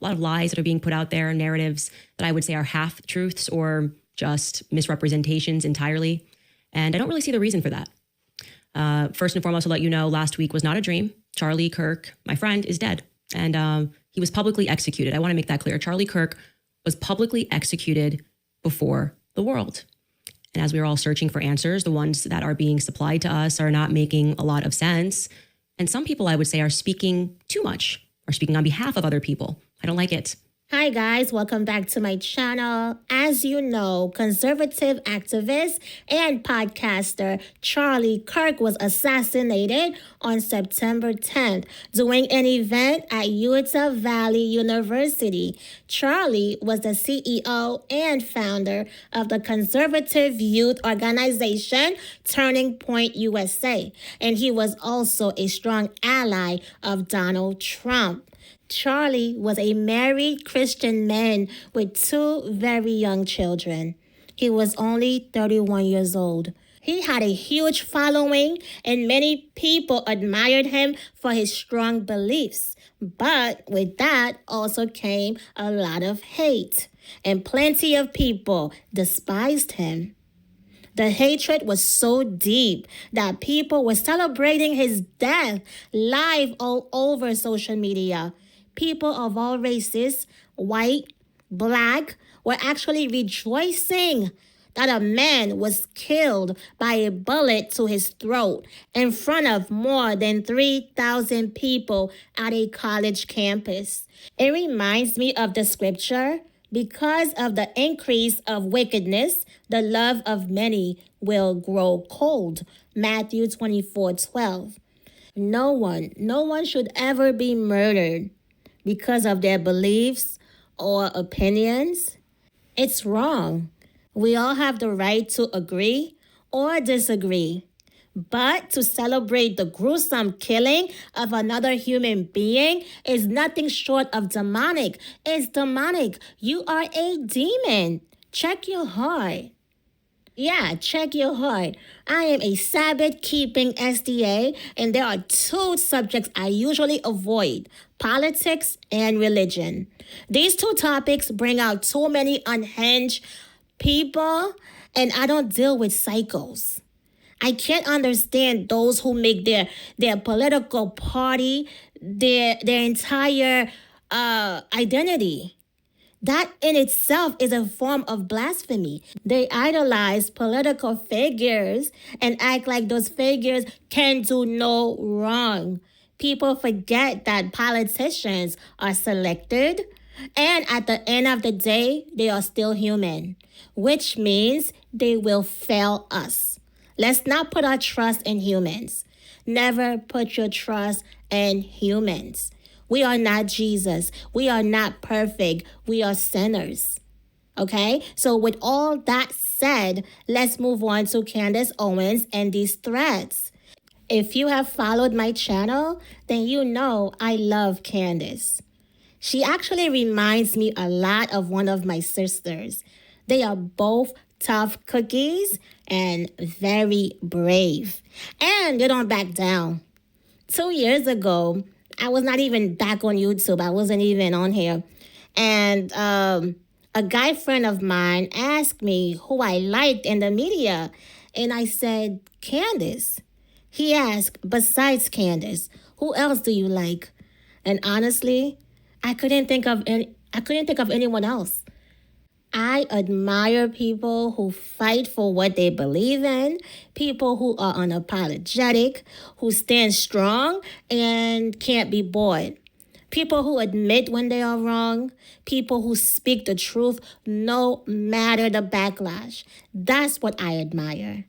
a lot of lies that are being put out there, narratives that I would say are half-truths or just misrepresentations entirely. And I don't really see the reason for that. First and foremost, I'll let you know, last week was not a dream. Charlie Kirk, my friend, is dead. And he was publicly executed. I want to make that clear. Charlie Kirk was publicly executed before the world. And as we are all searching for answers, the ones that are being supplied to us are not making a lot of sense. And some people, I would say, are speaking too much, or speaking on behalf of other people. I don't like it. Hi guys, welcome back to my channel. As you know, conservative activist and podcaster Charlie Kirk was assassinated on September 10th during an event at Utah Valley University. Charlie was the CEO and founder of the conservative youth organization Turning Point USA, and he was also a strong ally of Donald Trump. Charlie was a married Christian man with two very young children. He was only 31 years old. He had a huge following and many people admired him for his strong beliefs. But with that also came a lot of hate, and plenty of people despised him. The hatred was so deep that people were celebrating his death live all over social media. People of all races, white, black, were actually rejoicing that a man was killed by a bullet to his throat in front of more than 3,000 people at a college campus. It reminds me of the scripture, because of the increase of wickedness, the love of many will grow cold. Matthew 24:12. No one should ever be murdered because of their beliefs or opinions. It's wrong. We all have the right to agree or disagree. But to celebrate the gruesome killing of another human being is nothing short of demonic. It's demonic. You are a demon. Check your heart. Yeah, check your heart. I am a Sabbath-keeping SDA, and there are two subjects I usually avoid: politics and religion. These two topics bring out too many unhinged people, and I don't deal with cycles. I can't understand those who make their political party their entire identity. That in itself is a form of blasphemy. They idolize political figures and act like those figures can do no wrong. People forget that politicians are selected, and at the end of the day, they are still human, which means they will fail us. Let's not put our trust in humans. Never put your trust in humans. We are not Jesus. We are not perfect. We are sinners. Okay? So with all that said, let's move on to Candace Owens and these threats. If you have followed my channel, then you know I love Candace. She actually reminds me a lot of one of my sisters. They are both tough cookies and very brave. And they don't back down. 2 years ago, I was not even back on YouTube. I wasn't even on here. And a guy friend of mine asked me who I liked in the media. And I said, Candace. He asked, besides Candace, who else do you like? And honestly, I couldn't think of anyone else. I admire people who fight for what they believe in, people who are unapologetic, who stand strong and can't be bored, people who admit when they are wrong, people who speak the truth no matter the backlash. That's what I admire.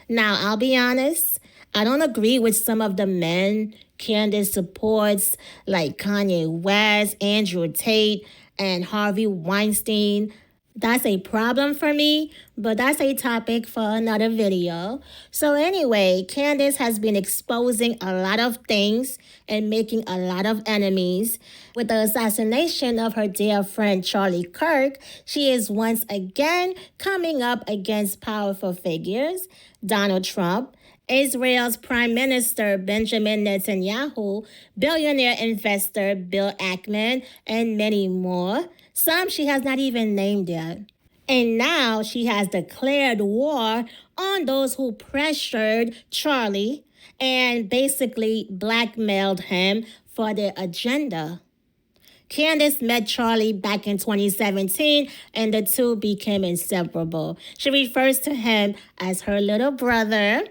Now, I'll be honest, I don't agree with some of the men Candace supports, like Kanye West, Andrew Tate, and Harvey Weinstein. That's a problem for me, but that's a topic for another video. So anyway, Candace has been exposing a lot of things and making a lot of enemies. With the assassination of her dear friend Charlie Kirk, she is once again coming up against powerful figures, Donald Trump, Israel's Prime Minister Benjamin Netanyahu, billionaire investor Bill Ackman, and many more. Some she has not even named yet. And now she has declared war on those who pressured Charlie and basically blackmailed him for their agenda. Candace met Charlie back in 2017, and the two became inseparable. She refers to him as her little brother.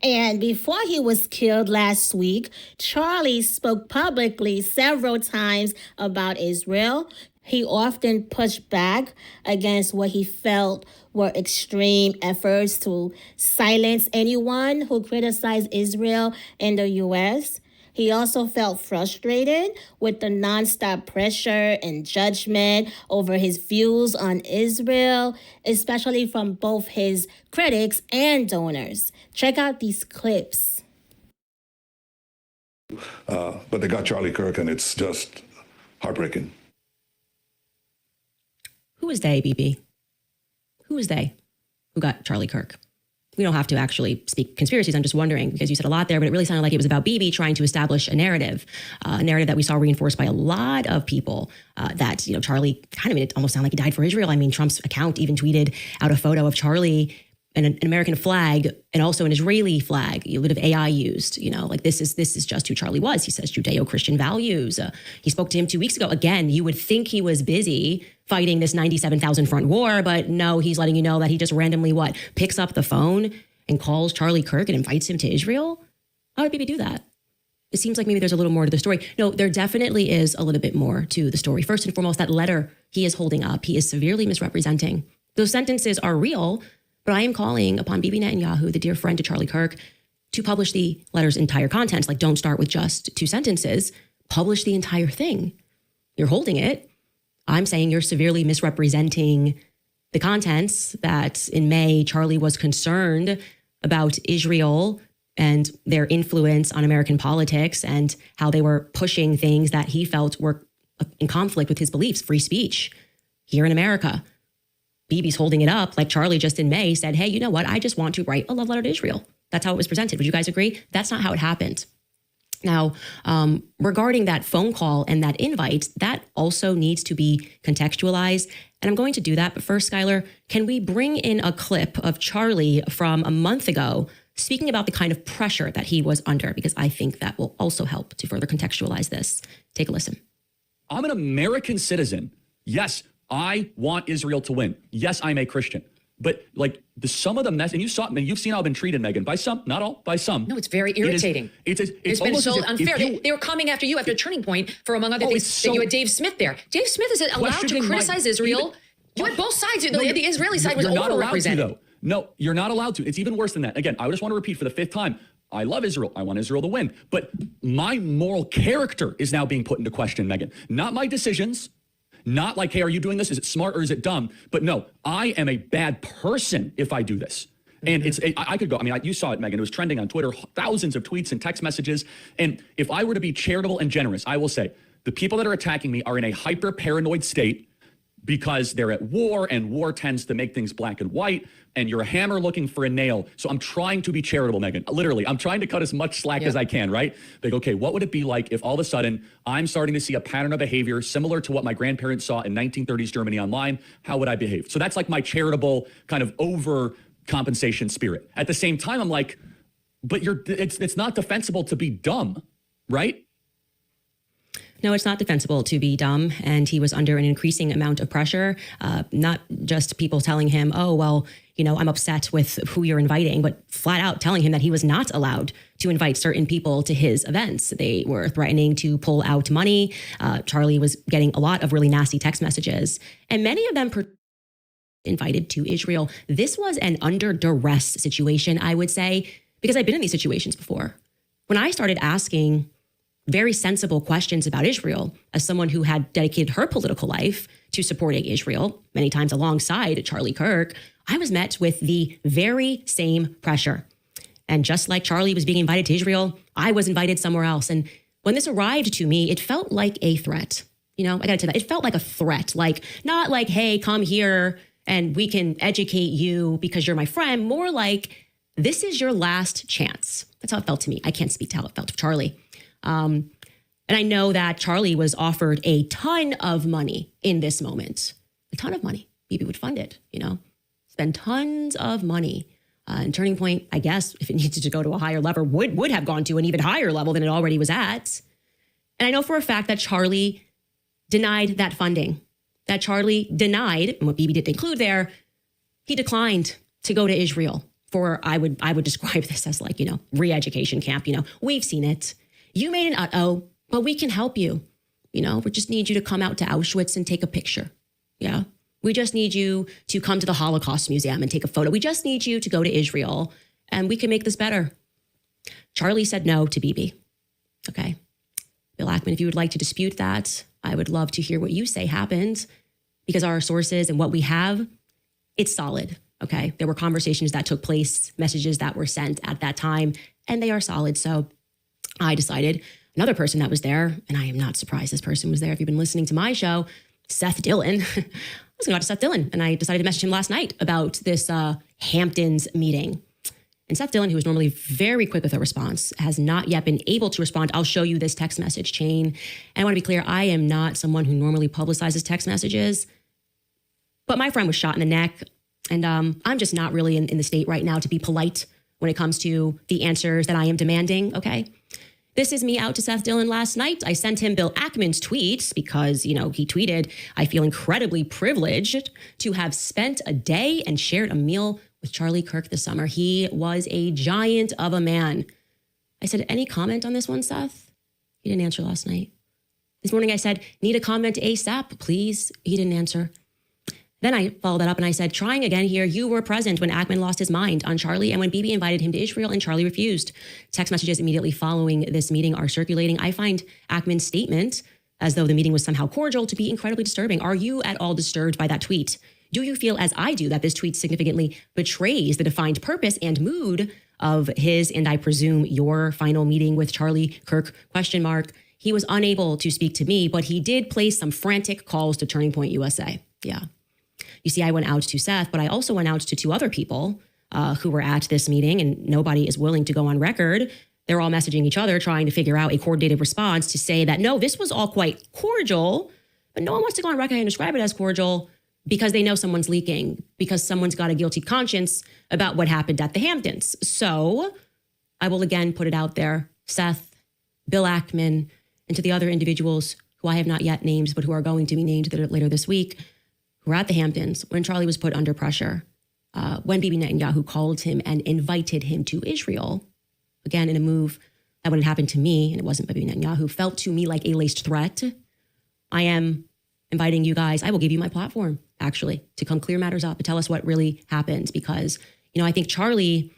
And before he was killed last week, Charlie spoke publicly several times about Israel. He often pushed back against what he felt were extreme efforts to silence anyone who criticized Israel in the U.S. He also felt frustrated with the nonstop pressure and judgment over his views on Israel, especially from both his critics and donors. Check out these clips. But they got Charlie Kirk, and it's just heartbreaking. Who is they, BB? Who is they who got Charlie Kirk? We don't have to actually speak conspiracies. I'm just wondering, because you said a lot there, but it really sounded like it was about Bibi trying to establish a narrative that we saw reinforced by a lot of people that, Charlie kind of made it almost sound like he died for Israel. I mean, Trump's account even tweeted out a photo of Charlie and an American flag and also an Israeli flag, a bit of AI used, this is just who Charlie was. He says Judeo-Christian values. He spoke to him 2 weeks ago. Again, you would think he was busy fighting this 97,000 front war, but no, he's letting you know that he just randomly picks up the phone and calls Charlie Kirk and invites him to Israel. How would Bibi do that? It seems like maybe there's a little more to the story. No, there definitely is a little bit more to the story. First and foremost, that letter he is holding up, he is severely misrepresenting. Those sentences are real, but I am calling upon Bibi Netanyahu, the dear friend to Charlie Kirk, to publish the letter's entire contents. Don't start with just 2 sentences. Publish the entire thing. You're holding it. I'm saying you're severely misrepresenting the contents that in May, Charlie was concerned about Israel and their influence on American politics and how they were pushing things that he felt were in conflict with his beliefs, free speech here in America. Bibi's holding it up like Charlie just in May said, hey, you know what? I just want to write a love letter to Israel. That's how it was presented. Would you guys agree? That's not how it happened. Now, regarding that phone call and that invite, that also needs to be contextualized. And I'm going to do that. But first, Skylar, can we bring in a clip of Charlie from a month ago speaking about the kind of pressure that he was under? Because I think that will also help to further contextualize this. Take a listen. I'm an American citizen. Yes, I want Israel to win. Yes, I'm a Christian. But some of the mess, and you've seen how I've been treated, Megan, by some, not all, by some. No, it's very irritating. It's been almost so unfair. They were coming after you after Turning Point for, among other things, that you had Dave Smith there. Dave Smith is allowed to criticize Israel. You had both sides. The Israeli side was overrepresented. No, you're not allowed to. It's even worse than that. Again, I just want to repeat for the 5th time. I love Israel. I want Israel to win. But my moral character is now being put into question, Megan. Not my decisions. Not like, hey, are you doing this? Is it smart or is it dumb? But no, I am a bad person if I do this. And I could go, you saw it, Megan. It was trending on Twitter, thousands of tweets and text messages. And if I were to be charitable and generous, I will say the people that are attacking me are in a hyper paranoid state because they're at war, and war tends to make things black and white, and you're a hammer looking for a nail. So I'm trying to be charitable, Megan. Literally, I'm trying to cut as much slack as I can, right? They go, okay, what would it be like if all of a sudden I'm starting to see a pattern of behavior similar to what my grandparents saw in 1930s Germany online? How would I behave? So that's like my charitable kind of overcompensation spirit. At the same time, I'm like, but it's not defensible to be dumb, right? No, it's not defensible to be dumb. And he was under an increasing amount of pressure, not just people telling him, oh, well, I'm upset with who you're inviting, but flat out telling him that he was not allowed to invite certain people to his events. They were threatening to pull out money. Charlie was getting a lot of really nasty text messages, and many of them invited to Israel. This was an under duress situation, I would say, because I've been in these situations before. When I started asking very sensible questions about Israel as someone who had dedicated her political life to supporting Israel, many times alongside Charlie Kirk, I was met with the very same pressure. And just like Charlie was being invited to Israel, I was invited somewhere else. And when this arrived to me, it felt like a threat. I got to tell that. It felt like a threat, not like, hey, come here and we can educate you because you're my friend. More like this is your last chance. That's how it felt to me. I can't speak to how it felt to Charlie. And I know that Charlie was offered a ton of money in this moment, a ton of money. BB would fund it, spend tons of money. And Turning Point, I guess, if it needed to go to a higher level, would have gone to an even higher level than it already was at. And I know for a fact that Charlie denied that funding, that Charlie denied, and what BB didn't include there, he declined to go to Israel for, I would describe this as like, re-education camp. We've seen it. You made an uh-oh, but we can help you. We just need you to come out to Auschwitz and take a picture. Yeah. We just need you to come to the Holocaust Museum and take a photo. We just need you to go to Israel and we can make this better. Charlie said no to BB. Okay. Bill Ackman, if you would like to dispute that, I would love to hear what you say happened, because our sources and what we have, it's solid. Okay. There were conversations that took place, messages that were sent at that time, and they are solid. So I decided another person that was there, and I am not surprised this person was there. If you've been listening to my show, Seth Dillon, I was going to go to Seth Dillon, and I decided to message him last night about this Hamptons meeting. And Seth Dillon, who is normally very quick with a response, has not yet been able to respond. I'll show you this text message chain. And I want to be clear, I am not someone who normally publicizes text messages, but my friend was shot in the neck, and I'm just not really in the state right now to be polite when it comes to the answers that I am demanding, okay? This is me out to Seth Dillon last night. I sent him Bill Ackman's tweets because, he tweeted, I feel incredibly privileged to have spent a day and shared a meal with Charlie Kirk this summer. He was a giant of a man. I said, any comment on this one, Seth? He didn't answer last night. This morning I said, need a comment ASAP, please. He didn't answer. Then I followed that up and I said, trying again here, you were present when Ackman lost his mind on Charlie and when BB invited him to Israel and Charlie refused. Text messages immediately following this meeting are circulating. I find Ackman's statement, as though the meeting was somehow cordial, to be incredibly disturbing. Are you at all disturbed by that tweet? Do you feel, as I do, that this tweet significantly betrays the defined purpose and mood of his, and I presume your, final meeting with Charlie Kirk, ? He was unable to speak to me, but he did place some frantic calls to Turning Point USA. Yeah. You see, I went out to Seth, but I also went out to two other people who were at this meeting, and nobody is willing to go on record. They're all messaging each other, trying to figure out a coordinated response to say that, no, this was all quite cordial, but no one wants to go on record and describe it as cordial because they know someone's leaking, because someone's got a guilty conscience about what happened at the Hamptons. So I will again put it out there, Seth, Bill Ackman, and to the other individuals who I have not yet named, but who are going to be named later this week, who were at the Hamptons when Charlie was put under pressure, when Bibi Netanyahu called him and invited him to Israel, again, in a move that when it happened to me, and it wasn't Bibi Netanyahu, felt to me like a laced threat. I am inviting you guys, I will give you my platform, actually, to come clear matters up and tell us what really happened. Because, I think Charlie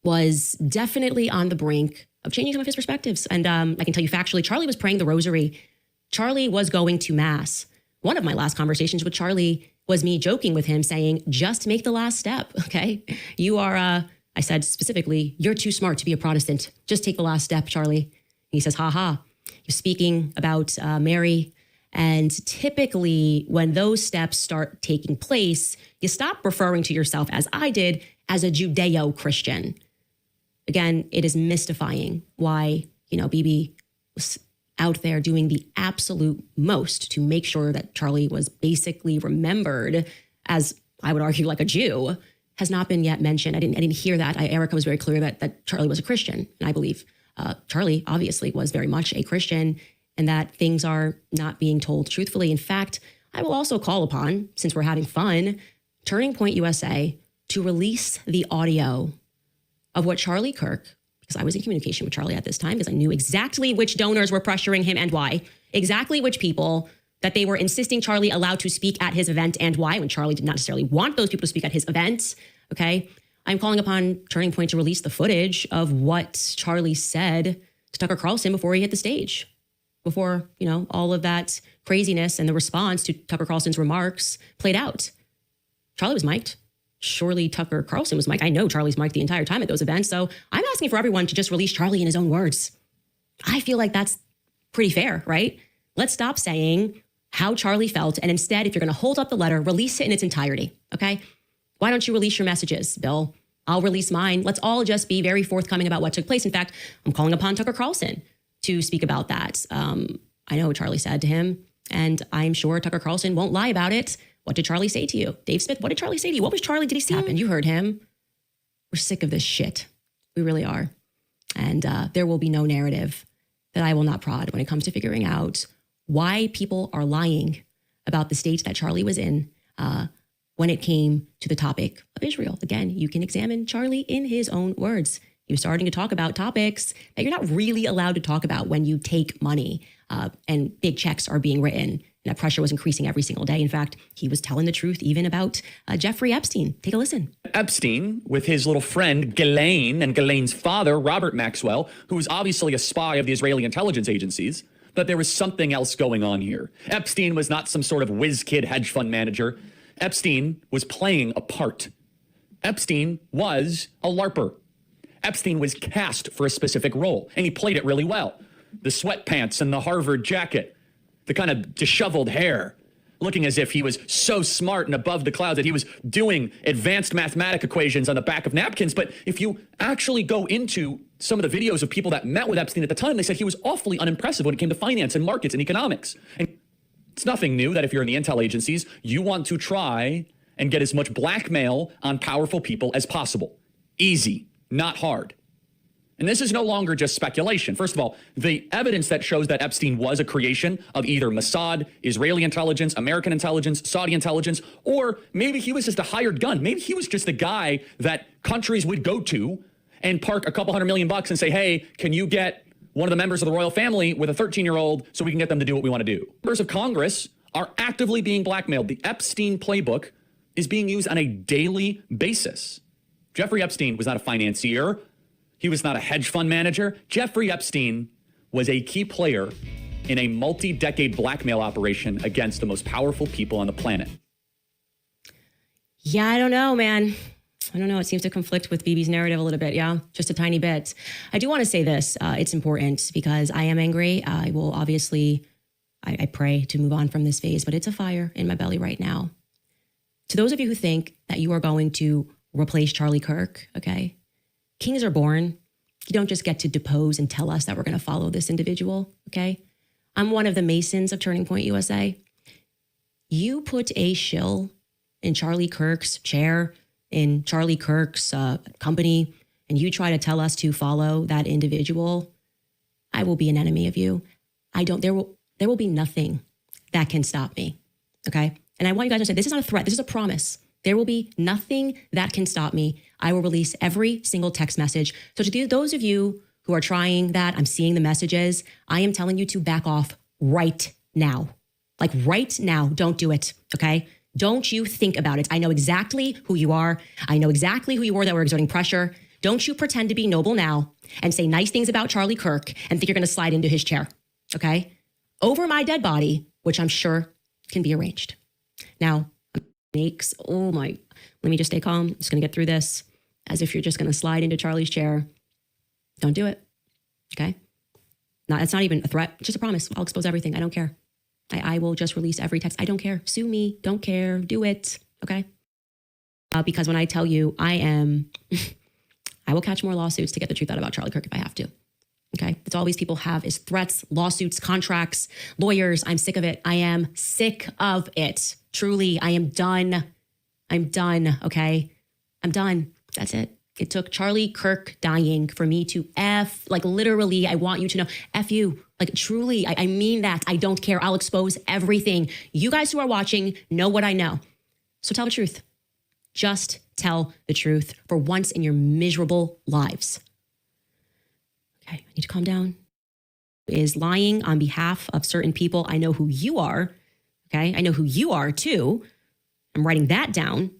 was definitely on the brink of changing some of his perspectives. And I can tell you factually, Charlie was praying the rosary. Charlie was going to mass. One of my last conversations with Charlie was me joking with him saying, just make the last step, okay? You are, I said specifically, you're too smart to be a Protestant. Just take the last step, Charlie. And he says, ha. You're speaking about Mary. And typically when those steps start taking place, you stop referring to yourself, as I did, as a Judeo-Christian. Again, it is mystifying why, BB was out there doing the absolute most to make sure that Charlie was basically remembered as, I would argue, like a Jew, has not been yet mentioned. I didn't hear that. Erica was very clear that Charlie was a Christian. And I believe Charlie obviously was very much a Christian, and that things are not being told truthfully. In fact, I will also call upon, since we're having fun, Turning Point USA to release the audio of what Charlie Kirk, because I was in communication with Charlie at this time, because I knew exactly which donors were pressuring him and why, exactly which people that they were insisting Charlie allowed to speak at his event and why, when Charlie did not necessarily want those people to speak at his event, okay? I'm calling upon Turning Point to release the footage of what Charlie said to Tucker Carlson before he hit the stage, before, all of that craziness and the response to Tucker Carlson's remarks played out. Charlie was mic'd. Surely Tucker Carlson was mic'd. I know Charlie's mic'd the entire time at those events. So I'm asking for everyone to just release Charlie in his own words. I feel like that's pretty fair, right? Let's stop saying how Charlie felt. And instead, if you're going to hold up the letter, release it in its entirety. Okay. Why don't you release your messages, Bill? I'll release mine. Let's all just be very forthcoming about what took place. In fact, I'm calling upon Tucker Carlson to speak about that. I know what Charlie said to him, and I'm sure Tucker Carlson won't lie about it. What did Charlie say to you? Dave Smith, what did Charlie say to you? What was Charlie? Did he see happen? You heard him. We're sick of this shit. We really are. And there will be no narrative that I will not prod when it comes to figuring out why people are lying about the state that Charlie was in when it came to the topic of Israel. Again, you can examine Charlie in his own words. He was starting to talk about topics that you're not really allowed to talk about when you take money and big checks are being written. And that pressure was increasing every single day. In fact, he was telling the truth even about Jeffrey Epstein. Take a listen. Epstein, with his little friend Ghislaine and Ghislaine's father, Robert Maxwell, who was obviously a spy of the Israeli intelligence agencies, that there was something else going on here. Epstein was not some sort of whiz-kid hedge fund manager. Epstein was playing a part. Epstein was a LARPer. Epstein was cast for a specific role, and he played it really well. The sweatpants and the Harvard jacket, the kind of disheveled hair, looking as if he was so smart and above the clouds that he was doing advanced mathematic equations on the back of napkins. But if you actually go into some of the videos of people that met with Epstein at the time, they said he was awfully unimpressive when it came to finance and markets and economics. And it's nothing new that if you're in the intel agencies, you want to try and get as much blackmail on powerful people as possible. Easy, not hard. And this is no longer just speculation. First of all, the evidence that shows that Epstein was a creation of either Mossad, Israeli intelligence, American intelligence, Saudi intelligence, or maybe he was just a hired gun. Maybe he was just the guy that countries would go to and park a couple $100 million and say, hey, can you get one of the members of the royal family with a 13-year-old so we can get them to do what we want to do? Members of Congress are actively being blackmailed. The Epstein playbook is being used on a daily basis. Jeffrey Epstein was not a financier. He was not a hedge fund manager. Jeffrey Epstein was a key player in a multi-decade blackmail operation against the most powerful people on the planet. Yeah, I don't know, man. I don't know. It seems to conflict with Bibi's narrative a little bit. Yeah, just a tiny bit. I do want to say this. It's important because I am angry. I will obviously, I pray to move on from this phase, but it's a fire in my belly right now. To those of you who think that you are going to replace Charlie Kirk, okay? Kings are born. You don't just get to depose and tell us that we're going to follow this individual, okay? I'm one of the Masons of Turning Point USA. You put a shill in Charlie Kirk's chair, in Charlie Kirk's company, and you try to tell us to follow that individual, I will be an enemy of you. There will be nothing that can stop me, okay? And I want you guys to say, this is not a threat, this is a promise. There will be nothing that can stop me. I will release every single text message. So to those of you who are trying that, I'm seeing the messages, I am telling you to back off right now. Like right now, don't do it, okay? Don't you think about it. I know exactly who you are. I know exactly who you were that were exerting pressure. Don't you pretend to be noble now and say nice things about Charlie Kirk and think you're gonna slide into his chair, okay? Over my dead body, which I'm sure can be arranged. Now, let me just stay calm. I'm just going to get through this as if you're just going to slide into Charlie's chair. Don't do it. Okay? It's not even a threat. It's just a promise. I'll expose everything. I don't care. I will just release every text. I don't care. Sue me. Don't care. Do it. Okay? Because when I tell you I will catch more lawsuits to get the truth out about Charlie Kirk if I have to. Okay? It's all these people have is threats, lawsuits, contracts, lawyers. I'm sick of it. I am sick of it. Truly, I am done. I'm done, okay? I'm done. That's it. It took Charlie Kirk dying for me to literally, I want you to know, F you. Like, truly, I mean that. I don't care. I'll expose everything. You guys who are watching know what I know. So tell the truth. Just tell the truth for once in your miserable lives. Okay, I need to calm down. Is lying on behalf of certain people. I know who you are. Okay, I know who you are too. I'm writing that down.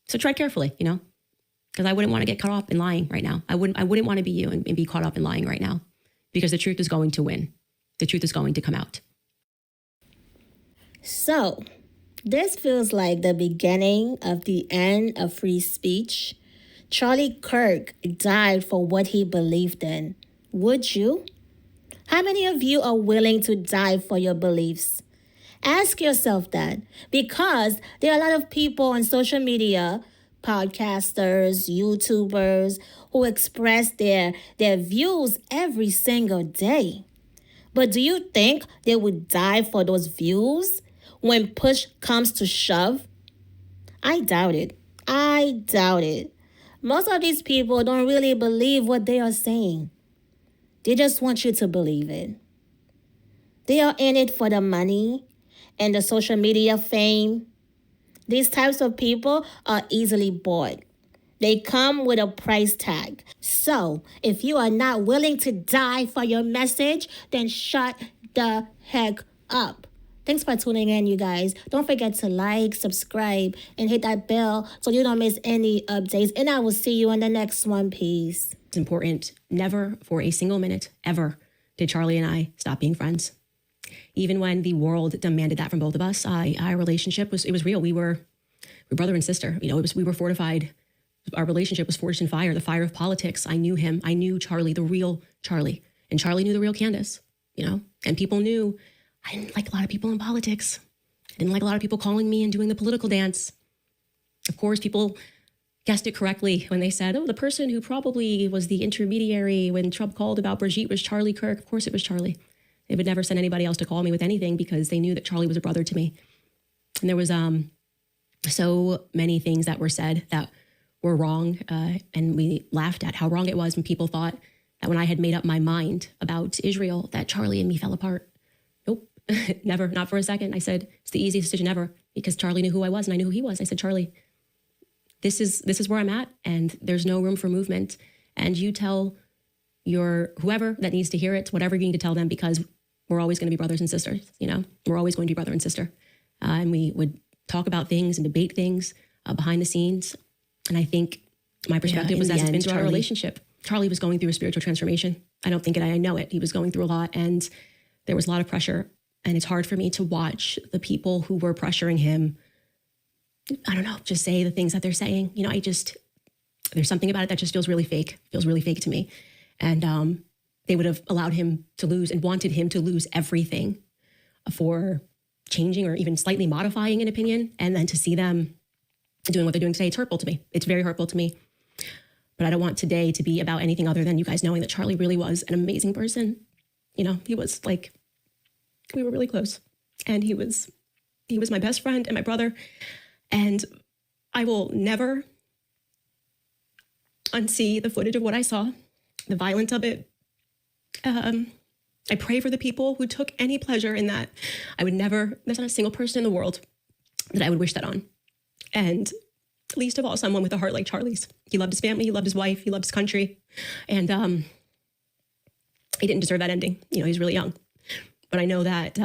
So tread carefully, because I wouldn't want to get caught up in lying right now. I wouldn't want to be you and be caught up in lying right now, because the truth is going to win. The truth is going to come out. So this feels like the beginning of the end of free speech. Charlie Kirk died for what he believed in. Would you? How many of you are willing to die for your beliefs? Ask yourself that, because there are a lot of people on social media podcasters, YouTubers who express their views every single day. But do you think they would die for those views when push comes to shove? I doubt it. I doubt it. Most of these people don't really believe what they are saying. They just want you to believe it. They are in it for the money and the social media fame. These types of people are easily bought. They come with a price tag. So, if you are not willing to die for your message, then shut the heck up. Thanks for tuning in, you guys. Don't forget to like, subscribe, and hit that bell so you don't miss any updates. And I will see you in the next one. Peace. It's important. Never for a single minute, ever, did Charlie and I stop being friends. Even when the world demanded that from both of us, our relationship was real. We were brother and sister. You know, we were fortified. Our relationship was forged in fire, the fire of politics. I knew him. I knew Charlie, the real Charlie. And Charlie knew the real Candace, you know? And people knew I didn't like a lot of people in politics. I didn't like a lot of people calling me and doing the political dance. Of course, people guessed it correctly when they said, oh, the person who probably was the intermediary when Trump called about Brigitte was Charlie Kirk. Of course it was Charlie. They would never send anybody else to call me with anything because they knew that Charlie was a brother to me. And there was so many things that were said that were wrong. And we laughed at how wrong it was when people thought that when I had made up my mind about Israel, that Charlie and me fell apart. Nope, never, not for a second. I said, it's the easiest decision ever because Charlie knew who I was and I knew who he was. I said, Charlie, this is where I'm at and there's no room for movement. And you tell your whoever that needs to hear it, whatever you need to tell them, because we're always going to be brothers and sisters, you know, we're always going to be brother and sister. And we would talk about things and debate things behind the scenes. And I think my perspective was that it's been through our relationship. Charlie was going through a spiritual transformation. I don't think it, I know it. He was going through a lot and there was a lot of pressure. And it's hard for me to watch the people who were pressuring him, I don't know, just say the things that they're saying. You know, there's something about it that just feels really fake to me. And they would have allowed him to lose and wanted him to lose everything for changing or even slightly modifying an opinion. And then to see them doing what they're doing today, it's hurtful to me. It's very hurtful to me. But I don't want today to be about anything other than you guys knowing that Charlie really was an amazing person. You know, he was like, we were really close. And he was my best friend and my brother. And I will never unsee the footage of what I saw, the violence of it. I pray for the people who took any pleasure in that. There's not a single person in the world that I would wish that on. And least of all, someone with a heart like Charlie's. He loved his family, he loved his wife, he loved his country. And he didn't deserve that ending. You know, he's really young. But I know that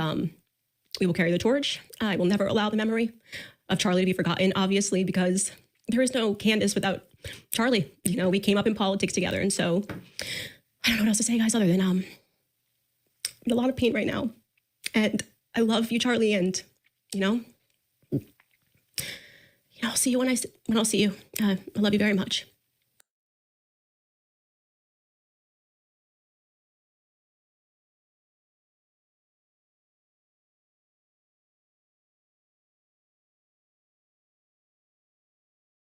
we will carry the torch. I will never allow the memory of Charlie to be forgotten, obviously, because there is no Candace without Charlie. You know, we came up in politics together. And so I don't know what else to say, guys, other than I'm in a lot of pain right now. And I love you, Charlie. And, I'll see you when I'll see you. I love you very much.